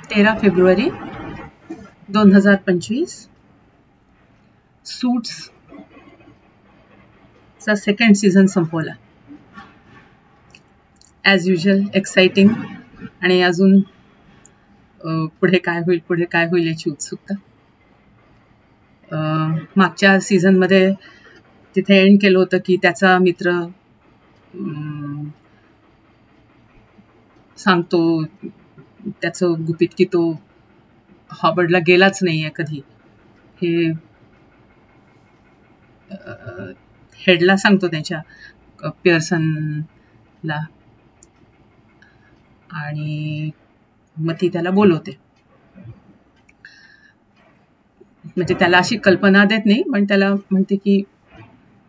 13 February 2025 suits चा second season संपवला. As usual exciting आणि अजून पुढे काय होईल याची उत्सुकता. मागच्या सीझनमध्ये तिथे एंड केलं होतं की त्याचा मित्र सांगतो त्याचं गुपित की तो हॉवर्डला गेलाच नाहीये कधी, हे हेडला सांगतो त्याच्या पिअर्सनला, आणि मग ती त्याला बोलवते. म्हणजे त्याला अशी कल्पना देत नाही, पण त्याला म्हणते की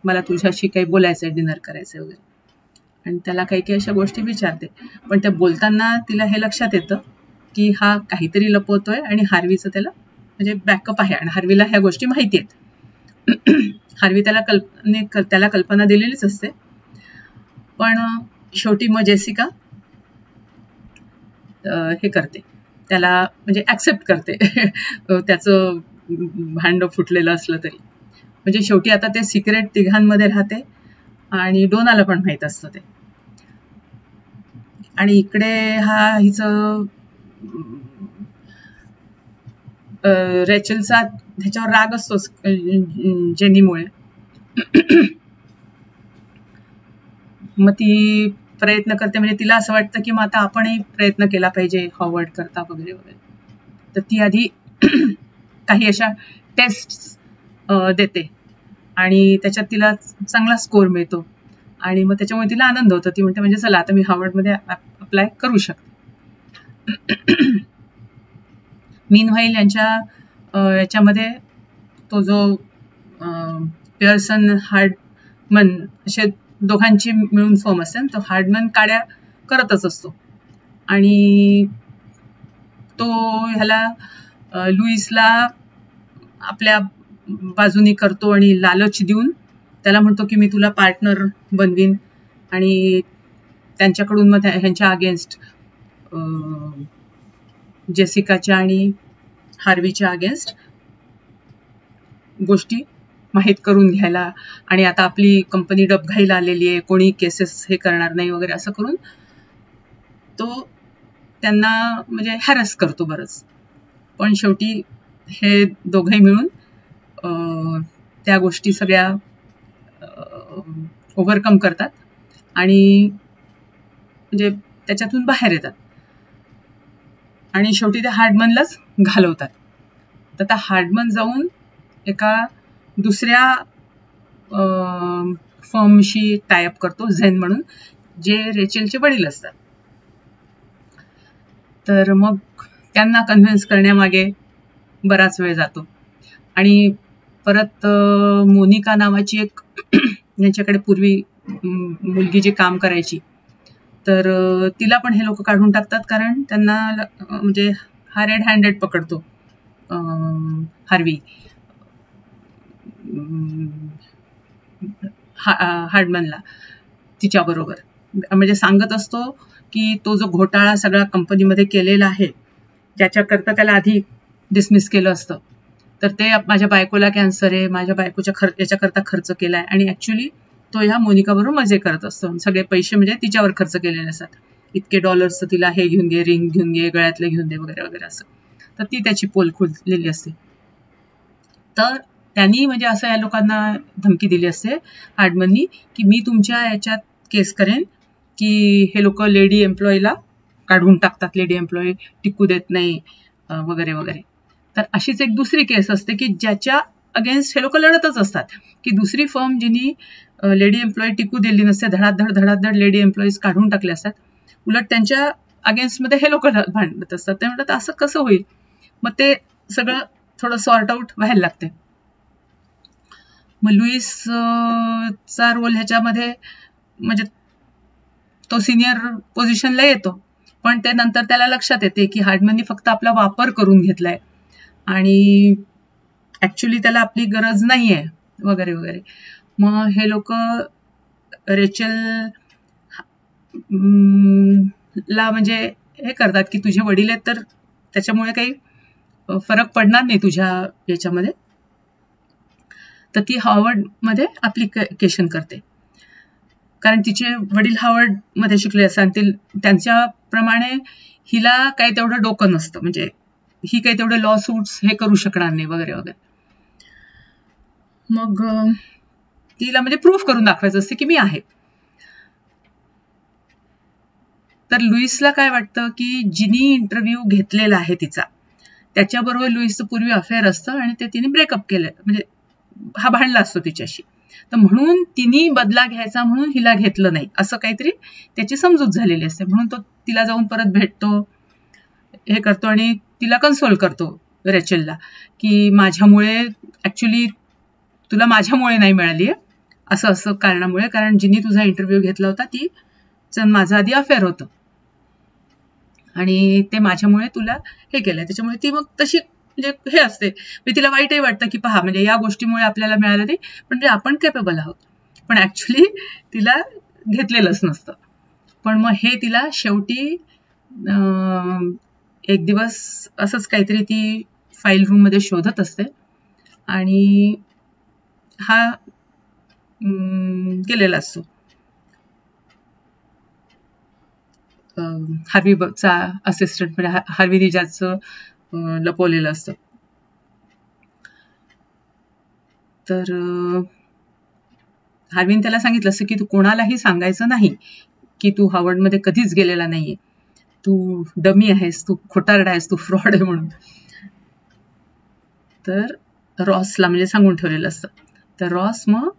मला तुझ्याशी काही बोलायचंय, डिनर करायचंय वगैरे, आणि त्याला काही काही अशा गोष्टी विचारते. पण त्या बोलताना तिला हे लक्षात येतं की हा काहीतरी लपवतोय आणि हार्वीचं त्याला म्हणजे बॅकअप आहे, आणि हार्वीला ह्या गोष्टी माहिती आहेत. हार्वी त्याला कल्पना दिलेलीच असते. पण शेवटी मग जेसिका हे करते, त्याला म्हणजे ऍक्सेप्ट करते त्याचं भांड फुटलेलं असलं तरी. म्हणजे शेवटी आता ते सिक्रेट तिघांमध्ये राहते आणि डोनाला पण माहित असतं ते. आणि इकडे हिचं रेचलचा ह्याच्यावर राग असतोच जेनीमुळे. मग ती प्रयत्न करते, म्हणजे तिला असं वाटतं की मग आता आपणही प्रयत्न केला पाहिजे हॉवर्ड करता वगैरे वगैरे. तर ती आधी काही अशा टेस्ट देते आणि त्याच्यात तिला चांगला स्कोर मिळतो, आणि मग त्याच्यामुळे तिला आनंद होतो. ती म्हणते म्हणजे चला आता मी हॉवर्डमध्ये अप्लाय करू शकते. मीनव्हाईल याच्यामध्ये तो जो पिअर्सन हार्डमन असे दोघांची मिळून फर्म असते, तो हार्डमन काड्या करतच असतो, आणि तो ह्याला लुईसला आपल्या बाजूनी करतो आणि लालच देऊन त्याला म्हणतो की मी तुला पार्टनर बनवीन, आणि त्यांच्याकडून मग ह्यांच्या अगेन्स्ट जेसिकाच्या आणि हार्वीच्या अगेन्स्ट गोष्टी माहीत करून घ्यायला, आणि आता आपली कंपनी डबघाईला आलेली आहे, कोणी केसेस हे करणार नाही वगैरे, असं करून तो त्यांना म्हणजे हॅरस करतो बरंच. पण शेवटी हे दोघंही मिळून त्या गोष्टी सगळ्या ओव्हरकम करतात आणि म्हणजे त्याच्यातून बाहेर येतात, आणि शेवटी त्या हार्डमनलाच घालवतात. तर त्या हार्डमन जाऊन एका दुसऱ्या फर्मशी टायअप करतो, झेन म्हणून, जे रेचेलचे वडील असतात. तर मग त्यांना कन्व्हिन्स करण्यामागे बराच वेळ जातो, आणि परत मोनिका नावाची एक यांच्याकडे पूर्वी मुलगी जी काम करायची, तर तिला पण हे लोक काढून टाकतात, कारण त्यांना म्हणजे हा रेड हँडेड पकडतो हार्वी हार्डमनला तिच्याबरोबर. म्हणजे सांगत असतो की तो जो घोटाळा सगळ्या कंपनीमध्ये केलेला आहे ज्याच्याकरता त्याला आधी डिसमिस केलं असतं, तर ते माझ्या बायकोला कॅन्सर आहे, माझ्या बायकोच्या याच्याकरता खर्च केलाय, आणि ऍक्च्युली तो ह्या मोनिकाबरोबर मजे करत असतो. सगळे पैसे म्हणजे तिच्यावर खर्च केलेले असतात, इतके डॉलर्स तिला हे घेऊन घे, रिंग घेऊन घे, गळ्यातले घेऊन दे वगैरे वगैरे असं. तर ती त्याची पोल खोललेली असते. तर त्यांनी म्हणजे असं या लोकांना धमकी दिली असते हार्डमननी की मी तुमच्या याच्यात केस करेन की हे लोक लेडी एम्प्लॉईला काढून टाकतात, लेडी एम्प्लॉई टिकू देत नाही वगैरे वगैरे. तर अशीच एक दुसरी केस असते की ज्याच्या अगेन्स्ट हे लोक लढतच असतात, की दुसरी फर्म जिनी लेडी एम्प्लॉई टिकू दिली नसते, धडाधड लेडी एम्प्लॉईज काढून टाकले असतात, उलट त्यांच्या अगेन्स्टमध्ये हे लोक भांडत असतात. ते म्हणतात असं कसं होईल. मग ते सगळं थोडं सॉर्ट आउट व्हायला लागते. मग लुईसचा रोल ह्याच्यामध्ये म्हणजे तो सिनियर पोझिशनला येतो, पण ते नंतर त्याला लक्षात येते की हार्डमननी फक्त आपला वापर करून घेतलाय आणि ऍक्च्युली त्याला आपली गरज नाहीये वगैरे वगैरे. मग हे लोक रेचल ला म्हणजे हे करतात की तुझे वडील आहेत तर त्याच्यामुळे काही फरक पडणार नाही तुझ्या याच्यामध्ये. तर ती हार्वर्डमध्ये ऍप्लिकेशन करते, कारण तिचे वडील हार्वर्डमध्ये शिकले असतील, त्यांच्याप्रमाणे हिला काही तेवढं डोकं नसतं, म्हणजे ही काही तेवढे लॉ सूट्स हे करू शकणार नाही वगैरे वगैरे. मग तिला म्हणजे प्रूफ करून दाखवायचं असते की मी आहे. तर लुईसला काय वाटतं की जिनी इंटरव्ह्यू घेतलेला आहे तिचा, त्याच्याबरोबर लुईसचं पूर्वी अफेअर असतं आणि ते तिने ब्रेकअप केलं, म्हणजे हा भांडला असतो तिच्याशी, तर म्हणून तिने बदला घ्यायचा म्हणून हिला घेतलं नाही, असं काहीतरी त्याची समजूत झालेली असते. म्हणून तो तिला जाऊन परत भेटतो, हे करतो आणि तिला कन्सोल करतो रेचेलला, की माझ्यामुळे ऍक्च्युली तुला माझ्यामुळे नाही मिळाली आहे, असं असं कारणामुळे, कारण जिनी तुझा इंटरव्ह्यू घेतला होता ती माझं आधी अफेअर होतं आणि ते माझ्यामुळे तुला हे केलंय. त्याच्यामुळे ती मग तशी म्हणजे हे असते, म्हणजे तिला वाईटही वाटतं की पहा, म्हणजे या गोष्टीमुळे आपल्याला मिळालं नाही, म्हणजे आपण केपेबल आहोत, पण ऍक्च्युली तिला घेतलेलंच नसतं. पण मग हे तिला शेवटी एक दिवस असंच काहीतरी ती फाईल रूम मध्ये शोधत असते आणि हा गेलेला असतो. हार्वीचा असिस्टंट, म्हणजे हार्वी रिजाचं लपवलेलं असतं. तर हार्वीन त्याला सांगितलं असतं की तू कोणालाही सांगायचं नाही की तू हार्वर्डमध्ये कधीच गेलेला नाहीये, तू डमी आहेस, तू खोटारडा आहेस, तू फ्रॉड आहे म्हणून. तर रॉसला म्हणजे सांगून ठेवलेलं असतं. तर रॉस मग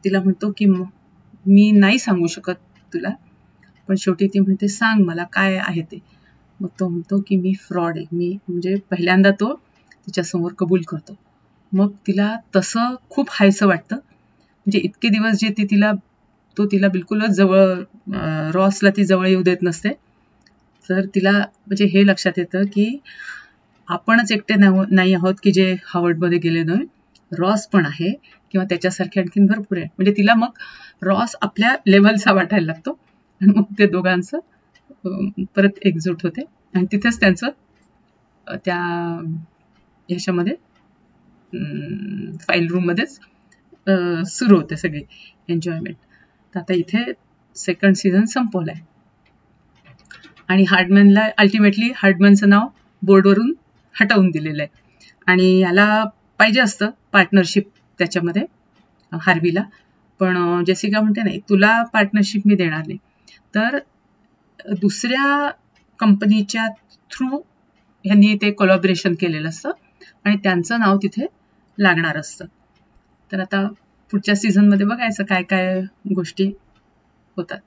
तिला म्हणतो की मी नाही सांगू शकत तुला, पण शेवटी ती म्हणते सांग मला काय आहे ते. मग तो म्हणतो की मी फ्रॉड आहे, मी म्हणजे पहिल्यांदा तो तिच्यासमोर कबूल करतो. मग तिला तसं खूप हायसं वाटतं, म्हणजे इतके दिवस जे ती तिला बिलकुलच जवळ, रॉसला ती जवळ येऊ देत नसते. तर तिला म्हणजे हे लक्षात येतं की आपणच एकटे नाही आहोत की जे हार्वर्डमध्ये गेले नाही, रॉस पण आहे किंवा त्याच्यासारखे आणखीन भरपूर आहे. म्हणजे तिला मग रॉस आपल्या लेव्हलचा वाटायला लागतो आणि मग ते दोघांचं परत एकजूट होते आणि तिथेच त्यांचं त्या ह्याच्यामध्ये फाईल रूम मध्येच सुरू होते सगळी एन्जॉयमेंट. तर आता इथे सेकंड सीझन संपवलाय आणि हार्डमॅनला अल्टिमेटली हार्डमॅनचं नाव बोर्डवरून हटवून दिलेलं आहे आणि याला पाहिजे असतं पार्टनरशिप त्याच्यामध्ये हार्वीला, पण जेसिका म्हणते नाही, तुला पार्टनरशिप मी देणार नाही. तर दुसऱ्या कंपनीच्या थ्रू ह्यांनी ते कोलॅबोरेशन केलेलं असतं आणि त्यांचं नाव तिथे लागणार असतं. तर आता पुढच्या सीझनमध्ये बघायचं काय काय गोष्टी होतात.